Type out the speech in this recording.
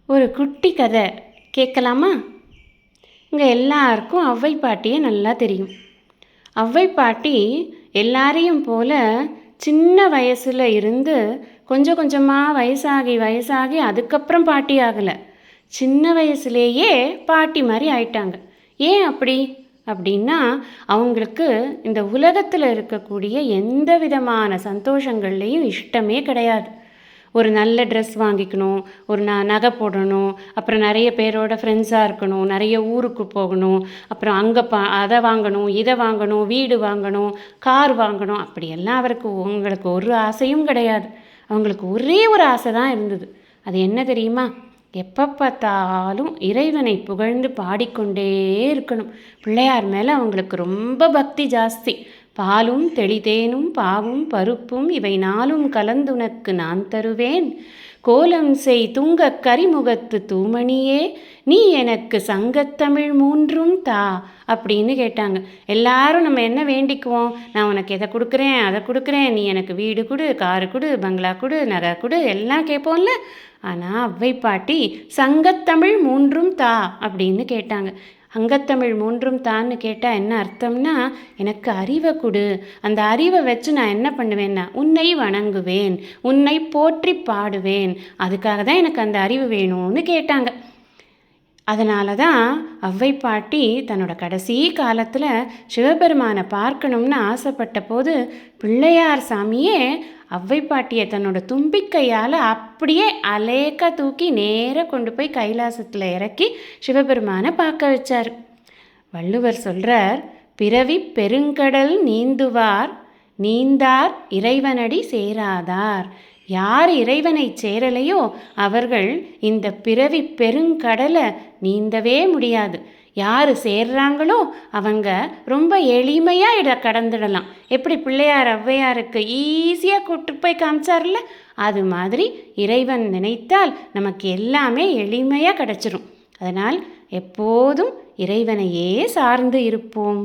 ஒரு குட்டி கதை கேட்கலாமா? இங்கே எல்லாருக்கும் ஔவை பாட்டியை நல்லா தெரியும். ஔவை பாட்டி எல்லாரையும் போல சின்ன வயசில் இருந்து கொஞ்சம் கொஞ்சமாக வயசாகி அதுக்கப்புறம் பாட்டி ஆகலை. சின்ன வயசுலேயே பாட்டி மாதிரி ஆயிட்டாங்க. ஏன் அப்படி அப்படின்னா, அவங்களுக்கு இந்த உலகத்தில் இருக்கக்கூடிய எந்த விதமான சந்தோஷங்கள்லேயும் இஷ்டமே கிடையாது. ஒரு நல்ல ட்ரெஸ் வாங்கிக்கணும், ஒரு நகை போடணும், அப்புறம் நிறைய பேரோட ஃப்ரெண்ட்ஸாக இருக்கணும், நிறைய ஊருக்கு போகணும், அப்புறம் அங்கே அதை வாங்கணும், இதை வாங்கணும், வீடு வாங்கணும், கார் வாங்கணும், அப்படியெல்லாம் உங்களுக்கு ஒரு ஆசையும் கிடையாது. அவங்களுக்கு ஒரே ஒரு ஆசை தான் இருந்தது. அது என்ன தெரியுமா? எப்போ பார்த்தாலும் இறைவனை புகழ்ந்து பாடிக்கொண்டே இருக்கணும். பிள்ளையார் மேலே அவங்களுக்கு ரொம்ப பக்தி ஜாஸ்தி. பாலும் தெளிதேனும் பாவும் பருப்பும் இவை நாளும் கலந்துனக்கு நான் தருவேன், கோலம் செய் துங்க கரிமுகத்து தூமணியே நீ எனக்கு சங்கத்தமிழ் மூன்றும் தா அப்படின்னு கேட்டாங்க. எல்லாரும் நம்ம என்ன வேண்டிக்குவோம்? நான் உனக்கு எதை கொடுக்குறேன், அதை கொடுக்குறேன், நீ எனக்கு வீடு கொடு, காரு கொடு, பங்களா கொடு, நகை கொடு, எல்லாம் கேட்போம்ல. ஆனால் ஔவை பாட்டி சங்கத்தமிழ் மூன்றும் தா அப்படின்னு கேட்டாங்க. அங்கத்தமிழ் மூன்றும் தான்னு கேட்டால் என்ன அர்த்தம்னா, எனக்கு அறிவை கொடு, அந்த அறிவை வச்சு நான் என்ன பண்ணுவேன்னா உன்னை வணங்குவேன், உன்னை போற்றி பாடுவேன், அதுக்காக தான் எனக்கு அந்த அறிவு வேணும்னு கேட்டாங்க. அதனால தான் ஔவை பாட்டி தன்னோட கடைசி காலத்தில் சிவபெருமானை பார்க்கணும்னு ஆசைப்பட்ட போது பிள்ளையார் சாமியே ஔவை பாட்டியை தன்னோட தும்பிக்கையால் அப்படியே அலேக்க தூக்கி நேராக கொண்டு போய் கைலாசத்தில் இறக்கி சிவபெருமானை பார்க்க வச்சார். வள்ளுவர் சொல்கிறார், பிறவி பெருங்கடல் நீந்துவார் நீந்தார் இறைவனடி சேராதார். யார் இறைவனை சேரலையோ அவர்கள் இந்த பிறவி பெருங்கடலை நீந்தவே முடியாது. யார் சேர்றாங்களோ அவங்க ரொம்ப எளிமையாக கடந்துடலாம். எப்படி பிள்ளையார் ஔவையாருக்கு ஈஸியாக கூட்டு போய் காமிச்சார்ல, அது மாதிரி இறைவன் நினைத்தால் நமக்கு எல்லாமே எளிமையாக கிடச்சிரும். அதனால் எப்போதும் இறைவனையே சார்ந்து இருப்போம்.